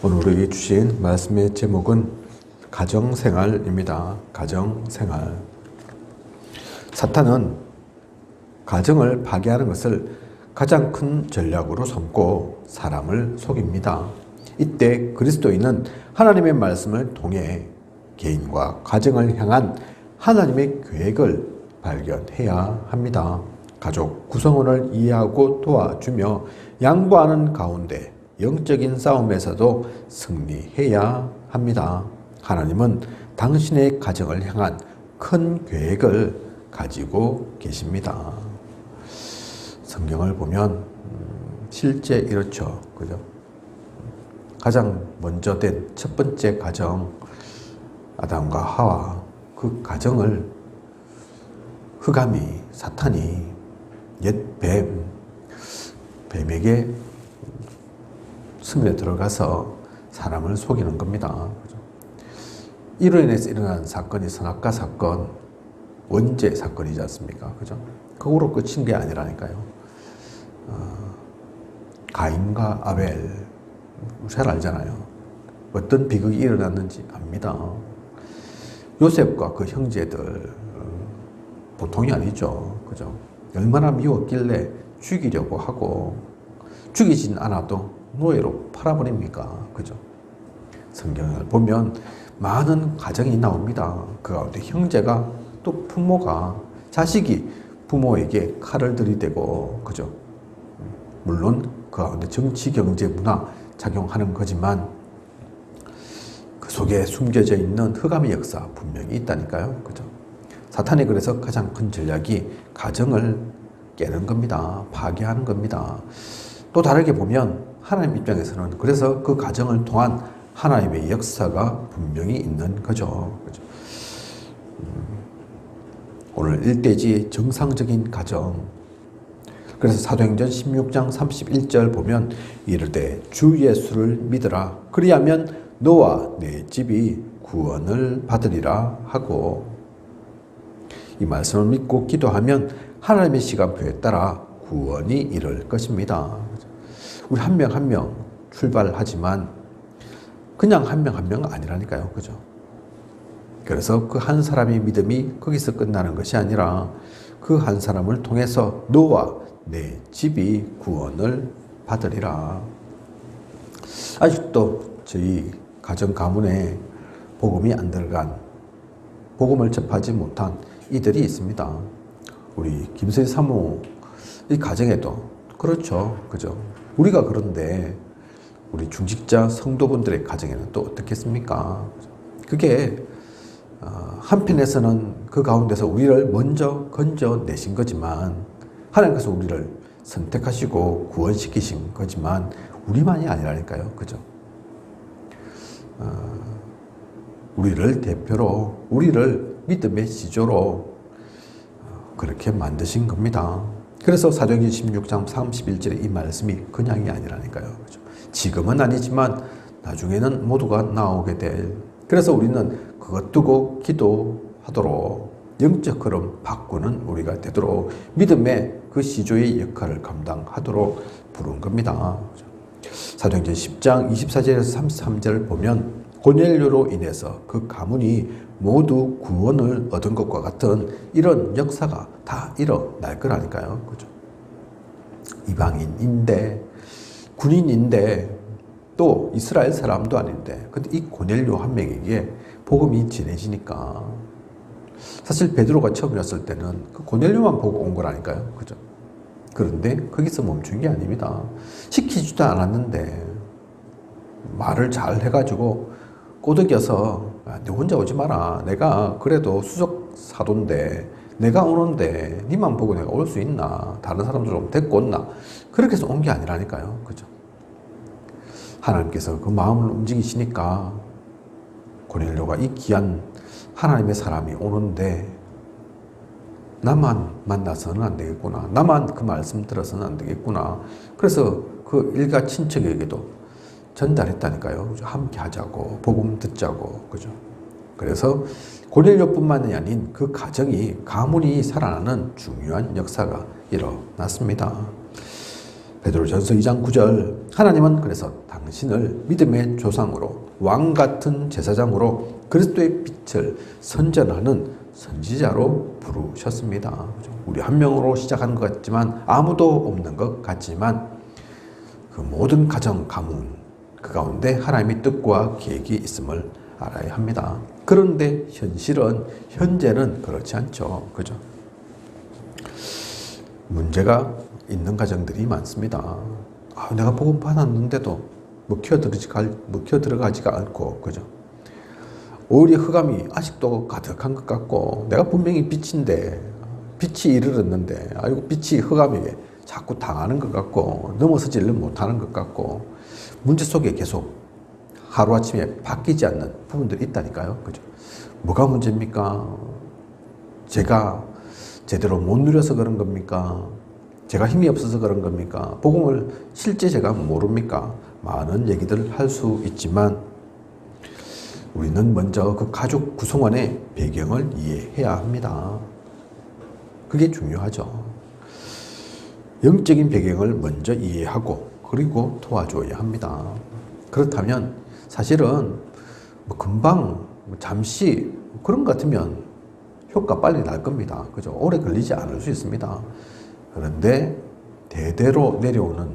오늘 우리 주신 말씀의 제목은 가정생활입니다. 가정생활. 사탄은 가정을 파괴하는 것을 가장 큰 전략으로 삼고 사람을 속입니다. 이때 그리스도인은 하나님의 말씀을 통해 개인과 가정을 향한 하나님의 계획을 발견해야 합니다. 가족 구성원을 이해하고 도와주며 양보하는 가운데 영적인 싸움에서도 승리해야 합니다. 하나님은 당신의 가정을 향한 큰 계획을 가지고 계십니다. 성경을 보면 실제 이렇죠. 그죠? 가장 먼저 된 첫 번째 가정, 아담과 하와, 그 가정을 흑암이, 사탄이 옛 뱀에게 스며 들어가서 사람을 속이는 겁니다. 이로 인해서 일어난 사건이 선악과 사건, 원죄 사건이지 않습니까? 그죠? 그거로 끝인 게 아니라니까요. 가인과 아벨, 잘 알잖아요. 어떤 비극이 일어났는지 압니다. 요셉과 그 형제들, 보통이 아니죠. 그죠? 얼마나 미웠길래 죽이려고 하고, 죽이진 않아도 노예로 팔아버립니까? 그죠? 성경을 보면 많은 가정이 나옵니다. 그 가운데 형제가 또 부모가, 자식이 부모에게 칼을 들이대고, 그죠? 물론 그 가운데 정치, 경제, 문화 작용하는 거지만 그 속에 숨겨져 있는 흑암의 역사 분명히 있다니까요. 그죠? 사탄이 그래서 가장 큰 전략이 가정을 깨는 겁니다. 파괴하는 겁니다. 또 다르게 보면 하나님 입장에서는 그래서 그 가정을 통한 하나님의 역사가 분명히 있는 거죠. 그죠? 오늘 일대지 정상적인 가정. 그래서 사도행전 16장 31절 보면 이르되 주 예수를 믿으라. 그리하면 너와 내 집이 구원을 받으리라 하고, 이 말씀을 믿고 기도하면 하나님의 시간표에 따라 구원이 이룰 것입니다. 우리 한 명 한 명 출발하지만 그냥 한 명 한 명은 아니라니까요. 그죠? 그래서 그 한 사람의 믿음이 거기서 끝나는 것이 아니라 그 한 사람을 통해서 너와 내 집이 구원을 받으리라. 아직도 저희 가정 가문에 복음이 안 들어간, 복음을 접하지 못한 이들이 있습니다. 우리 김서희 사모 이 가정에도 그렇죠. 그죠? 우리가 그런데 우리 중직자 성도분들의 가정에는 또 어떻겠습니까? 그게 한편에서는 그 가운데서 우리를 먼저 건져내신 거지만, 하나님께서 우리를 선택하시고 구원시키신 거지만 우리만이 아니라니까요. 그죠? 우리를 대표로, 우리를 믿음의 지조로 그렇게 만드신 겁니다. 그래서 사도행전 16장 31절에 이 말씀이 그냥이 아니라니까요. 그죠? 지금은 아니지만 나중에는 모두가 나오게 될. 그래서 우리는 그것 두고 기도하도록, 영적 흐름 바꾸는 우리가 되도록 믿음의 그 시조의 역할을 감당하도록 부른 겁니다. 사도행전 10장 24절에서 33절을 보면 고넬료로 인해서 그 가문이 모두 구원을 얻은 것과 같은 이런 역사가 다 일어날 거라니까요. 그죠? 이방인인데, 군인인데, 또 이스라엘 사람도 아닌데, 근데 이 고넬료 한 명에게 복음이 전해지니까, 사실 베드로가 처음 왔을 때는 그 고넬료만 보고 온 거라니까요. 그죠? 그런데 거기서 멈춘 게 아닙니다. 시키지도 않았는데 말을 잘 해가지고 꼬드겨서, 너 혼자 오지 마라. 내가 그래도 수석 사도인데 내가 오는데 니만 보고 내가 올 수 있나? 다른 사람들 좀 데리고 온나? 그렇게 해서 온 게 아니라니까요. 그죠? 하나님께서 그 마음을 움직이시니까 고넬료가 이 귀한 하나님의 사람이 오는데 나만 만나서는 안 되겠구나. 나만 그 말씀 들어서는 안 되겠구나. 그래서 그 일가 친척에게도 전달했다니까요. 함께 하자고, 복음 듣자고, 그죠? 그래서 고넬료뿐만이 아닌 그 가정이, 가문이 살아나는 중요한 역사가 일어났습니다. 베드로전서 2장 9절 하나님은 그래서 당신을 믿음의 조상으로 왕같은 제사장으로 그리스도의 빛을 선전하는 선지자로 부르셨습니다. 우리 한 명으로 시작하는 것 같지만 아무도 없는 것 같지만 그 모든 가정, 가문 그 가운데 하나님의 뜻과 계획이 있음을 알아야 합니다. 그런데 현재는 그렇지 않죠. 그죠? 문제가 있는 가정들이 많습니다. 내가 복음 받았는데도 먹혀 들어가지가 않고, 그죠? 오히려 흑암이 아직도 가득한 것 같고, 내가 분명히 빛인데, 빛이 이르렀는데, 이거 빛이 흑암에게 자꾸 당하는 것 같고, 넘어서지를 못하는 것 같고, 문제 속에 계속 하루아침에 바뀌지 않는 부분들이 있다니까요. 그죠? 뭐가 문제입니까? 제가 제대로 못 누려서 그런 겁니까? 제가 힘이 없어서 그런 겁니까? 복음을 실제 제가 모릅니까? 많은 얘기들을 할 수 있지만 우리는 먼저 그 가족 구성원의 배경을 이해해야 합니다. 그게 중요하죠. 영적인 배경을 먼저 이해하고 그리고 도와줘야 합니다. 그렇다면 사실은 금방 잠시 그런 것 같으면 효과 빨리 날 겁니다. 그죠? 오래 걸리지 않을 수 있습니다. 그런데 대대로 내려오는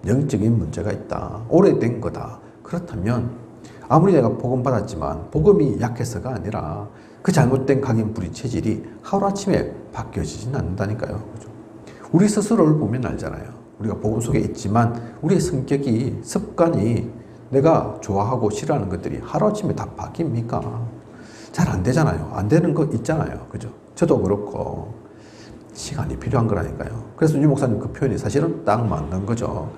영적인 문제가 있다. 오래된 거다. 그렇다면 아무리 내가 복음 받았지만 복음이 약해서가 아니라 그 잘못된 각인뿌리 체질이 하루아침에 바뀌어지진 않는다니까요. 그죠? 우리 스스로를 보면 알잖아요. 우리가 복음 속에 있지만 우리의 성격이, 습관이 내가 좋아하고 싫어하는 것들이 하루아침에 다 바뀝니까? 잘 안 되잖아요. 안 되는 거 있잖아요. 그죠? 저도 그렇고 시간이 필요한 거라니까요. 그래서 유 목사님 그 표현이 사실은 딱 맞는 거죠.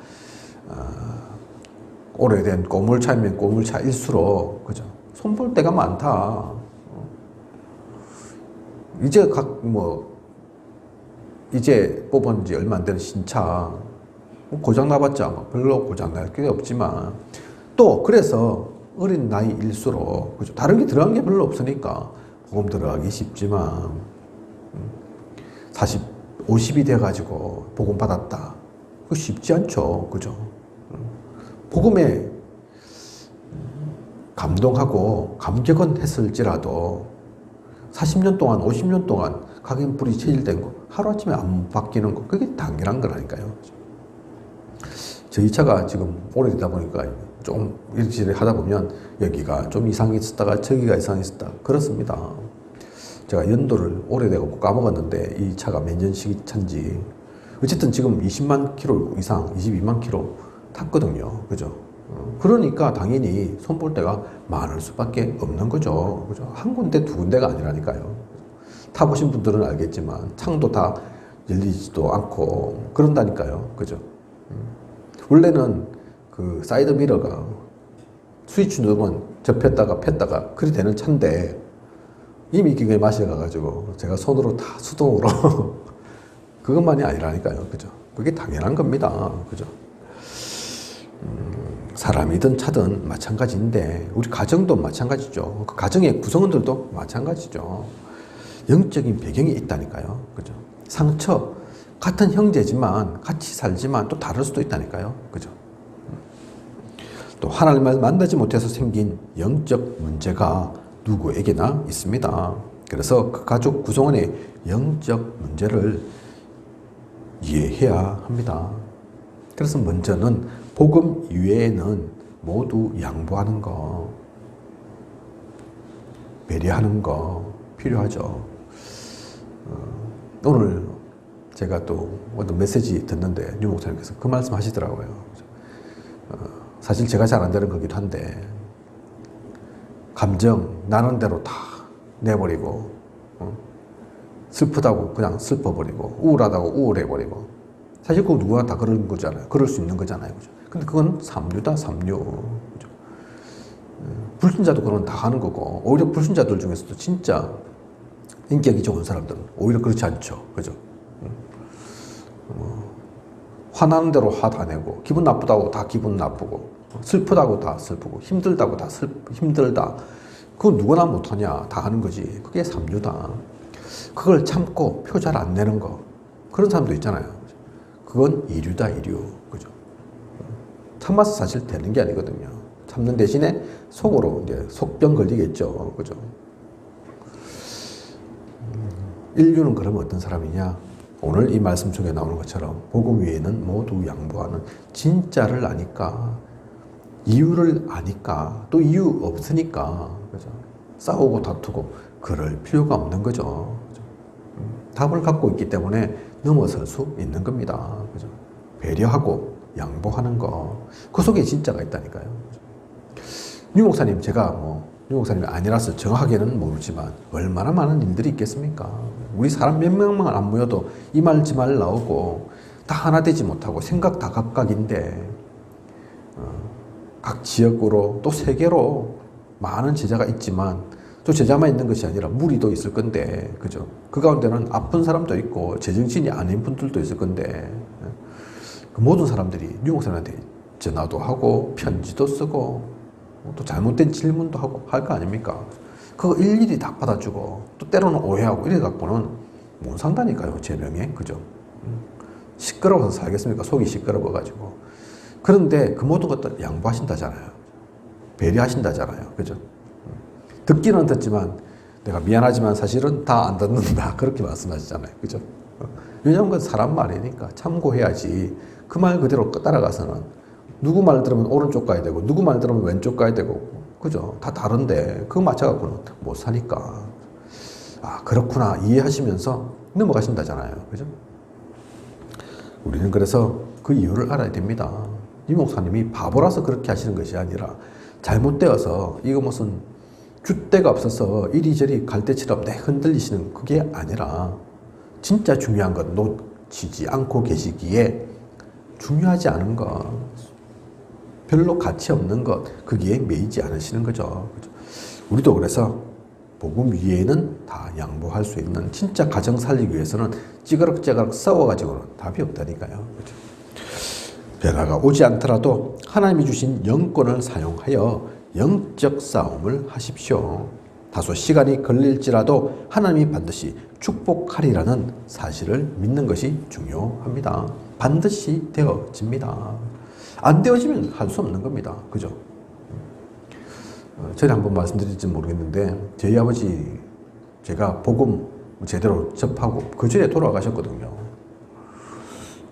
오래된 꼬물차이면 꼬물차일수록, 그죠? 손볼 때가 많다. 이제 뽑은 지 얼마 안 되는 신차, 고장 나봤자 별로 고장 날 게 없지만, 또 그래서 어린 나이일수록, 그죠? 다른 게 들어간 게 별로 없으니까 복음 들어가기 쉽지만 50이 돼가지고 복음 받았다. 그거 쉽지 않죠. 그죠? 복음에 감동하고 감격은 했을지라도 40년 동안, 50년 동안 각인뿌리 체질된 거 하루아침에 안 바뀌는 거 그게 당연한 거라니까요. 저희 차가 지금 오래되다 보니까 좀 이렇게 하다 보면 여기가 좀 이상했었다가 저기가 이상했었다. 그렇습니다. 제가 연도를 오래되고 까먹었는데 이 차가 몇 년식 차인지 어쨌든 지금 20만 킬로 이상, 22만 킬로 탔거든요. 그죠? 그러니까 당연히 손볼 때가 많을 수밖에 없는 거죠. 그죠? 한 군데 두 군데가 아니라니까요. 타보신 분들은 알겠지만 창도 다 열리지도 않고 그런다니까요. 그죠? 원래는 그 사이드 미러가 스위치 누르면 접혔다가 폈다가 그리 되는 차인데 이미 기계에 맛이 가가지고 제가 손으로 다 수동으로 그것만이 아니라니까요. 그죠? 그게 당연한 겁니다. 그죠? 사람이든 차든 마찬가지인데 우리 가정도 마찬가지죠. 그 가정의 구성원들도 마찬가지죠. 영적인 배경이 있다니까요. 그죠? 상처, 같은 형제지만 같이 살지만 또 다를 수도 있다니까요. 그죠? 또 하나님을 만나지 못해서 생긴 영적 문제가 누구에게나 있습니다. 그래서 그 가족 구성원의 영적 문제를 이해해야 합니다. 그래서 먼저는 복음 이외에는 모두 양보하는 거, 배려하는 거 필요하죠. 오늘 제가 또 어떤 메시지 듣는데 유 목사님께서 그 말씀 하시더라고요. 사실 제가 잘 안 되는 거기도 한데 감정 나는 대로 다 내버리고 슬프다고 그냥 슬퍼버리고 우울하다고 우울해버리고 사실 그 누구나 다 그런 거잖아요. 그럴 수 있는 거잖아요. 그죠? 근데 그건 삼류다, 삼류. 그죠? 불신자도 그런 다 하는 거고 오히려 불신자들 중에서도 진짜 인격이 좋은 사람들은 오히려 그렇지 않죠. 그죠? 화나는 대로 화 다 내고 기분 나쁘다고 다 기분 나쁘고 슬프다고 다 슬프고 힘들다고 다 힘들다. 그거 누구나 못하냐. 다 하는 거지. 그게 삼류다. 그걸 참고 표 잘 안 내는 거. 그런 사람도 있잖아요. 그건 이류다, 이류. 그죠? 참아서 사실 되는 게 아니거든요. 참는 대신에 속으로 이제 속병 걸리겠죠. 그죠? 인류는 그러면 어떤 사람이냐? 오늘 이 말씀 속에 나오는 것처럼 복음 위에는 모두 양보하는, 진짜를 아니까, 이유를 아니까, 또 이유 없으니까, 그죠? 싸우고 다투고 그럴 필요가 없는 거죠. 그죠? 답을 갖고 있기 때문에 넘어설 수 있는 겁니다. 그죠? 배려하고 양보하는 거, 그 속에 진짜가 있다니까요. 유 목사님, 제가 유 목사님이 아니라서 정확하게는 모르지만 얼마나 많은 일들이 있겠습니까? 우리 사람 몇 명만 안 모여도 이 말 저 말 나오고 다 하나 되지 못하고 생각 다 각각인데 각 지역으로 또 세계로 많은 제자가 있지만 또 제자만 있는 것이 아니라 무리도 있을 건데, 그죠? 그 가운데는 아픈 사람도 있고 제정신이 아닌 분들도 있을 건데, 그 모든 사람들이 유 목사님한테 전화도 하고 편지도 쓰고 또 잘못된 질문도 하고 할 거 아닙니까? 그거 일일이 다 받아주고 또 때로는 오해하고 이래 갖고는 못 산다니까요, 제 명예. 그죠? 시끄러워서 살겠습니까? 속이 시끄러워가지고. 그런데 그 모든 것들 양보하신다잖아요. 배려하신다잖아요. 그죠? 듣기는 듣지만 내가 미안하지만 사실은 다 안 듣는다. 그렇게 말씀하시잖아요. 그죠? 왜냐하면 그건 사람 말이니까 참고해야지. 그 말 그대로 따라가서는 누구 말 들으면 오른쪽 가야 되고 누구 말 들으면 왼쪽 가야 되고, 그죠? 다 다른데 그거 맞춰갖고는 못 사니까. 아, 그렇구나 이해하시면서 넘어가신다잖아요. 그죠? 우리는 그래서 그 이유를 알아야 됩니다. 이 목사님이 바보라서 그렇게 하시는 것이 아니라 잘못되어서 이거 무슨 줏대가 없어서 이리저리 갈대처럼 흔들리시는 그게 아니라 진짜 중요한 건 놓치지 않고 계시기에 중요하지 않은 것, 별로 가치 없는 것, 거기에 매이지 않으시는 거죠. 우리도 그래서 복음 위에는 다 양보할 수 있는, 진짜 가정 살리기 위해서는 찌그럭찌그럭 싸워가지고는 답이 없다니까요. 그렇죠? 변화가 오지 않더라도 하나님이 주신 영권을 사용하여 영적 싸움을 하십시오. 다소 시간이 걸릴지라도 하나님이 반드시 축복하리라는 사실을 믿는 것이 중요합니다. 반드시 되어집니다. 안 되어지면 할 수 없는 겁니다. 그죠? 전에 한번 말씀드릴지 모르겠는데 저희 아버지 제가 복음 제대로 접하고 그 전에 돌아가셨거든요.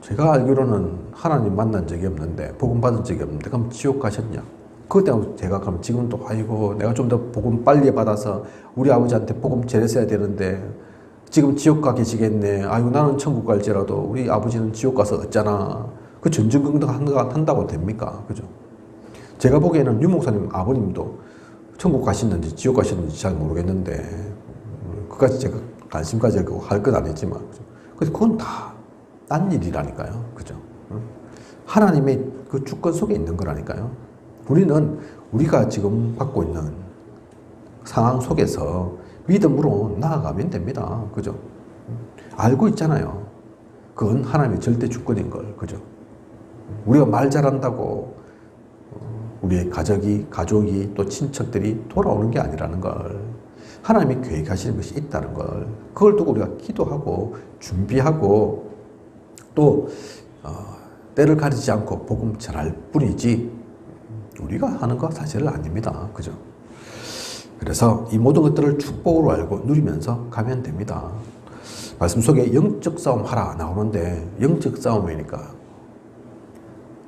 제가 알기로는 하나님 만난 적이 없는데 복음 받은 적이 없는데 그럼 지옥 가셨냐? 그때 제가 그럼 지금도 아이고 내가 좀 더 복음 빨리 받아서 우리 아버지한테 복음 전했어야 되는데 지금 지옥 가 계시겠네. 아이고 나는 천국 갈지라도 우리 아버지는 지옥 가서 어쩌나. 그 전전긍긍 한다고 됩니까? 그죠? 제가 보기에는 유 목사님 아버님도 천국 가시는지 지옥 가시는지 잘 모르겠는데 그까지 제가 관심 가지고 할 건 아니지만 그래서 그건 다 딴 일이라니까요. 그죠? 하나님의 그 주권 속에 있는 거라니까요. 우리는 우리가 지금 갖고 있는 상황 속에서 믿음으로 나아가면 됩니다. 그죠? 알고 있잖아요. 그건 하나님의 절대 주권인 걸. 그죠? 우리가 말 잘한다고 우리의 가족이 또 친척들이 돌아오는 게 아니라는 걸, 하나님이 계획하시는 것이 있다는 걸, 그걸 두고 우리가 기도하고 준비하고 또 때를 가리지 않고 복음 전할 뿐이지 우리가 하는 거 사실은 아닙니다. 그죠? 그래서 이 모든 것들을 축복으로 알고 누리면서 가면 됩니다. 말씀 속에 영적 싸움 하라 나오는데 영적 싸움이니까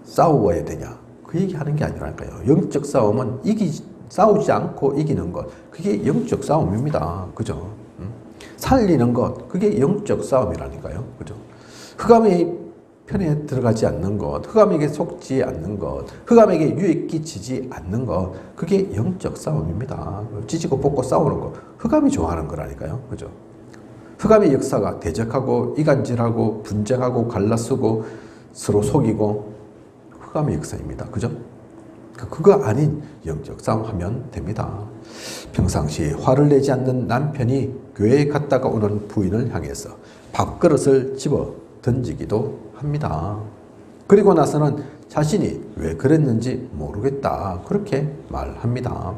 싸워야 되냐? 그 얘기 하는 게 아니라니까요. 영적 싸움은 싸우지 않고 이기는 것, 그게 영적 싸움입니다. 그죠? 살리는 것, 그게 영적 싸움이라니까요. 그죠? 흑암의 편에 들어가지 않는 것, 흑암에게 속지 않는 것, 흑암에게 유익 끼치지 않는 것, 그게 영적 싸움입니다. 찢고 뽑고 싸우는 것, 흑암이 좋아하는 거라니까요. 그죠? 흑암의 역사가 대적하고 이간질하고 분쟁하고 갈라쓰고 서로 속이고 흑암의 역사입니다. 그죠? 그거 아닌 영적 싸움 하면 됩니다. 평상시에 화를 내지 않는 남편이 교회에 갔다가 오는 부인을 향해서 밥그릇을 집어 던지기도 합니다. 그리고 나서는 자신이 왜 그랬는지 모르겠다 그렇게 말합니다.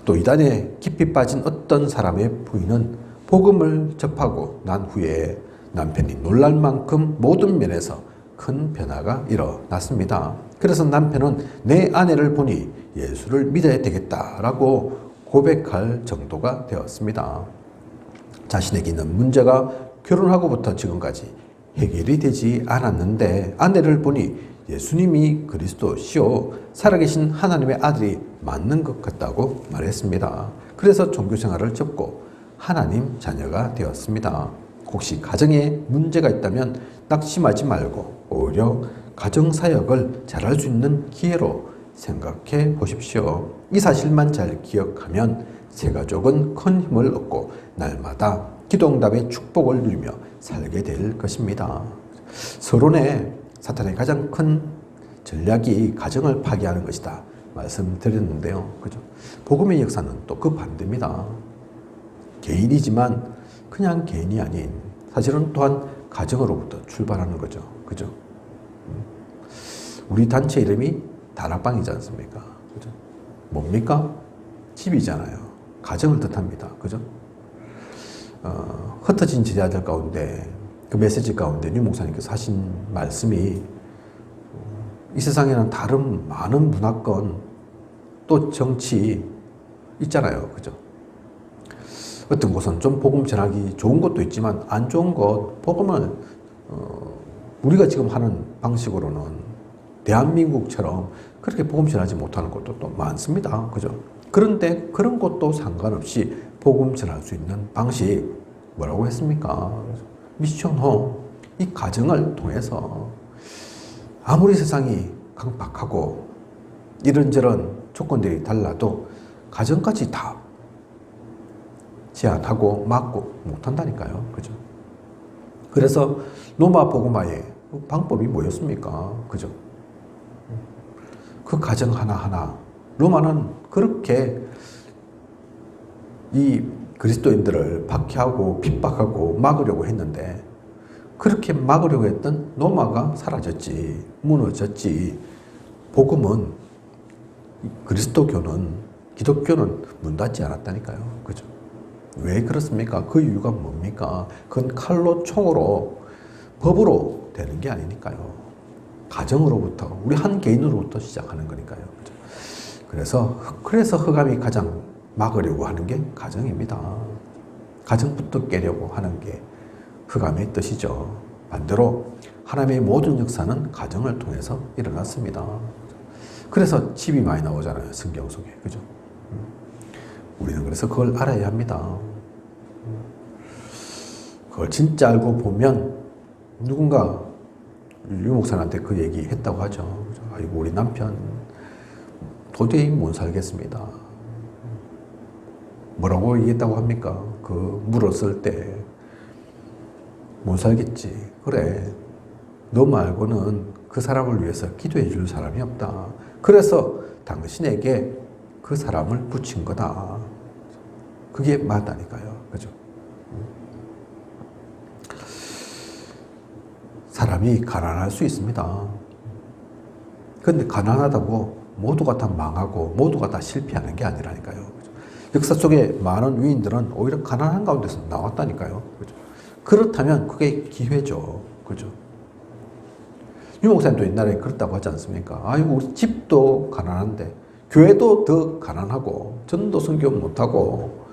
또 이단에 깊이 빠진 어떤 사람의 부인은 복음을 접하고 난 후에 남편이 놀랄 만큼 모든 면에서 큰 변화가 일어났습니다. 그래서 남편은 내 아내를 보니 예수를 믿어야 되겠다라고 고백할 정도가 되었습니다. 자신에게 있는 문제가 결혼하고부터 지금까지 해결이 되지 않았는데 아내를 보니 예수님이 그리스도시요 살아계신 하나님의 아들이 맞는 것 같다고 말했습니다. 그래서 종교생활을 접고 하나님 자녀가 되었습니다. 혹시 가정에 문제가 있다면 낙심하지 말고 오히려 가정사역을 잘할 수 있는 기회로 생각해 보십시오. 이 사실만 잘 기억하면 새 가족은 큰 힘을 얻고 날마다 기도응답의 축복을 누리며 살게 될 것입니다. 서론에 사탄의 가장 큰 전략이 가정을 파괴하는 것이다 말씀드렸는데요. 그죠? 복음의 역사는 또 그 반대입니다. 개인이지만 그냥 개인이 아닌 사실은 또한 가정으로부터 출발하는 거죠. 그죠? 우리 단체 이름이 다락방이지 않습니까? 그죠? 뭡니까? 집이잖아요. 가정을 뜻합니다. 그죠? 흩어진 제자들 가운데 그 메시지 가운데 유 목사님께서 하신 말씀이 이 세상에는 다른 많은 문화권 또 정치 있잖아요. 그죠? 어떤 곳은 좀 복음 전하기 좋은 것도 있지만 안 좋은 것, 복음을 우리가 지금 하는 방식으로는 대한민국처럼 그렇게 복음 전하지 못하는 것도 또 많습니다. 그죠? 그런데 그런 것도 상관없이 복음 전할 수 있는 방식 뭐라고 했습니까? 미션홈, 이 가정을 통해서 아무리 세상이 강박하고 이런저런 조건들이 달라도 가정까지 다 제한하고 막고 못한다니까요. 그죠? 그래서 로마 복음화의 방법이 뭐였습니까? 그죠? 그 가정 하나하나 로마는 그렇게 이 그리스도인들을 박해하고 핍박하고 막으려고 했는데 그렇게 막으려고 했던 로마가 사라졌지, 무너졌지. 복음은, 그리스도교는, 기독교는 문 닫지 않았다니까요. 그죠? 왜 그렇습니까? 그 이유가 뭡니까? 그건 칼로, 총으로, 법으로 되는 게 아니니까요. 가정으로부터, 우리 한 개인으로부터 시작하는 거니까요. 그죠? 그래서 흑암이 가장 막으려고 하는 게 가정입니다. 가정부터 깨려고 하는 게 흑암의 뜻이죠. 반대로 하나님의 모든 역사는 가정을 통해서 일어났습니다. 그래서 집이 많이 나오잖아요. 성경 속에. 그죠? 우리는 그래서 그걸 알아야 합니다. 그걸 진짜 알고 보면 누군가 유 목사한테 그 얘기 했다고 하죠. 아이고, 우리 남편 도저히 못 살겠습니다. 뭐라고 얘기했다고 합니까? 그 물었을 때 못 살겠지. 그래. 너 말고는 그 사람을 위해서 기도해 줄 사람이 없다. 그래서 당신에게 그 사람을 붙인 거다. 그게 맞다니까요. 그죠? 사람이 가난할 수 있습니다. 그런데 가난하다고 모두가 다 망하고 모두가 다 실패하는 게 아니라니까요. 그죠? 역사 속에 많은 위인들은 오히려 가난한 가운데서 나왔다니까요. 그죠? 그렇다면 그게 기회죠. 그죠? 유 목사님도 옛날에 그렇다고 하지 않습니까? 아이고, 우리 집도 가난한데, 교회도 더 가난하고, 전도 선교 못하고,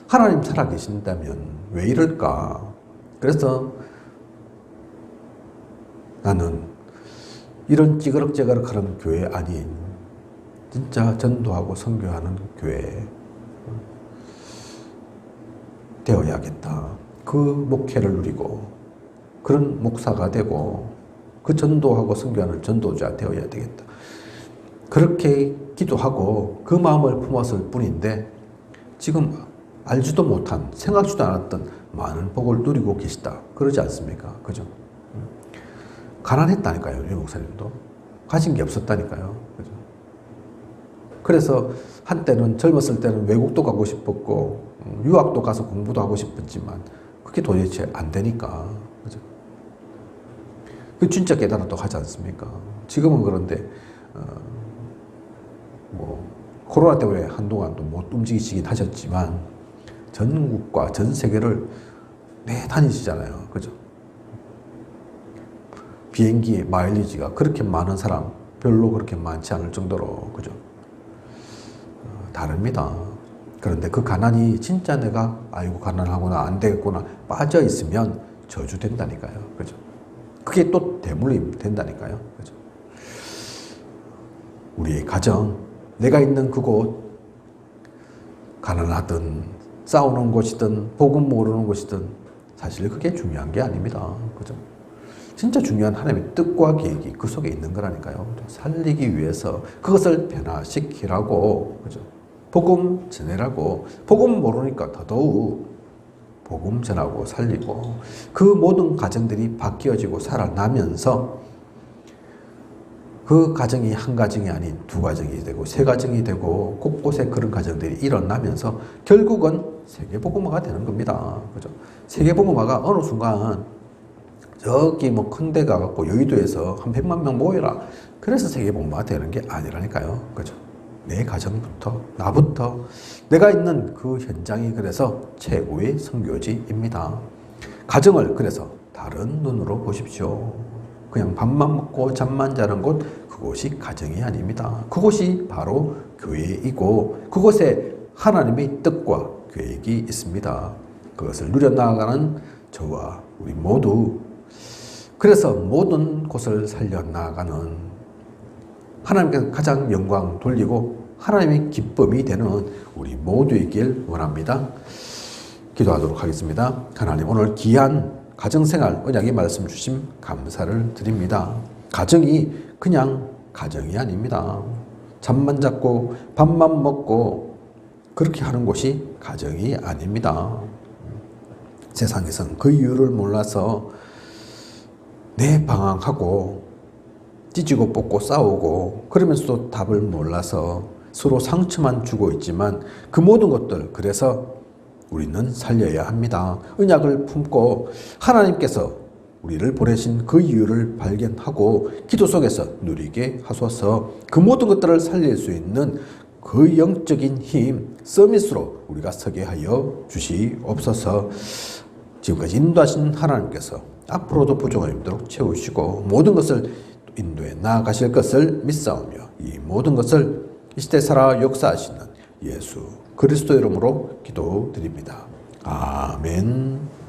하나님 살아계신다면 왜 이럴까? 그래서 나는 이런 찌그럭찌그럭 하는 교회 아닌, 진짜 전도하고 선교하는 교회 되어야겠다. 그 목회를 누리고 그런 목사가 되고 그 전도하고 선교하는 전도자 되어야 되겠다. 그렇게 기도하고 그 마음을 품었을 뿐인데 지금 알지도 못한, 생각지도 않았던 많은 복을 누리고 계시다. 그러지 않습니까? 그죠? 가난했다니까요. 유 목사님도. 가진 게 없었다니까요. 그죠? 그래서 한때는 젊었을 때는 외국도 가고 싶었고 유학도 가서 공부도 하고 싶었지만 그게 도대체 안 되니까. 그죠? 그 진짜 깨달았다고 하지 않습니까? 지금은 그런데 코로나 때문에 한동안도 못 움직이시긴 하셨지만 전국과 전 세계를 다니시잖아요. 그죠? 비행기 마일리지가 그렇게 많은 사람 별로 그렇게 많지 않을 정도로 그죠? 다릅니다. 그런데 그 가난이 진짜 내가 아이고 가난하구나 안 되겠구나 빠져 있으면 저주된다니까요. 그죠? 그게 또 대물림 된다니까요. 그죠? 우리의 가정, 내가 있는 그곳, 가난하든 싸우는 곳이든 복음 모르는 곳이든 사실 그게 중요한 게 아닙니다. 그죠? 진짜 중요한 하나님의 뜻과 계획이 그 속에 있는 거라니까요. 살리기 위해서 그것을 변화시키라고, 그죠? 복음 전해라고, 복음 모르니까 더더욱 복음 전하고 살리고, 그 모든 가정들이 바뀌어지고 살아나면서 그 가정이 한 가정이 아닌 두 가정이 되고 세 가정이 되고 곳곳에 그런 가정들이 일어나면서 결국은 세계복음화가 되는 겁니다. 그죠? 세계복음화가 어느 순간 저기 뭐 큰 데 가갖고 여의도에서 한 100만 명 모여라. 그래서 세계복음화가 되는 게 아니라니까요. 그죠? 내 가정부터, 나부터, 내가 있는 그 현장이 그래서 최고의 선교지입니다. 가정을 그래서 다른 눈으로 보십시오. 그냥 밥만 먹고 잠만 자는 곳, 그곳이 가정이 아닙니다. 그곳이 바로 교회이고, 그곳에 하나님의 뜻과 계획이 있습니다. 그것을 누려나가는 저와 우리 모두, 그래서 모든 곳을 살려나가는 하나님께서 가장 영광 돌리고 하나님의 기쁨이 되는 우리 모두이길 원합니다. 기도하도록 하겠습니다. 하나님, 오늘 귀한 가정생활 언약의 말씀 주심 감사를 드립니다. 가정이 그냥 가정이 아닙니다. 잠만 잡고 밥만 먹고 그렇게 하는 곳이 가정이 아닙니다. 세상에서는 그 이유를 몰라서 내방황하고 찢고 뽑고 싸우고 그러면서도 답을 몰라서 서로 상처만 주고 있지만 그 모든 것들, 그래서 우리는 살려야 합니다. 언약을 품고 하나님께서 우리를 보내신 그 이유를 발견하고 기도 속에서 누리게 하소서. 그 모든 것들을 살릴 수 있는 그 영적인 힘, 서밋으로 우리가 서게 하여 주시옵소서. 지금까지 인도하신 하나님께서 앞으로도 부족함이 없도록 채우시고 모든 것을 인도에 나아가실 것을 믿사오며 이 모든 것을 이 시대 살아 역사하시는 예수 그리스도 이름으로 기도드립니다. 아멘.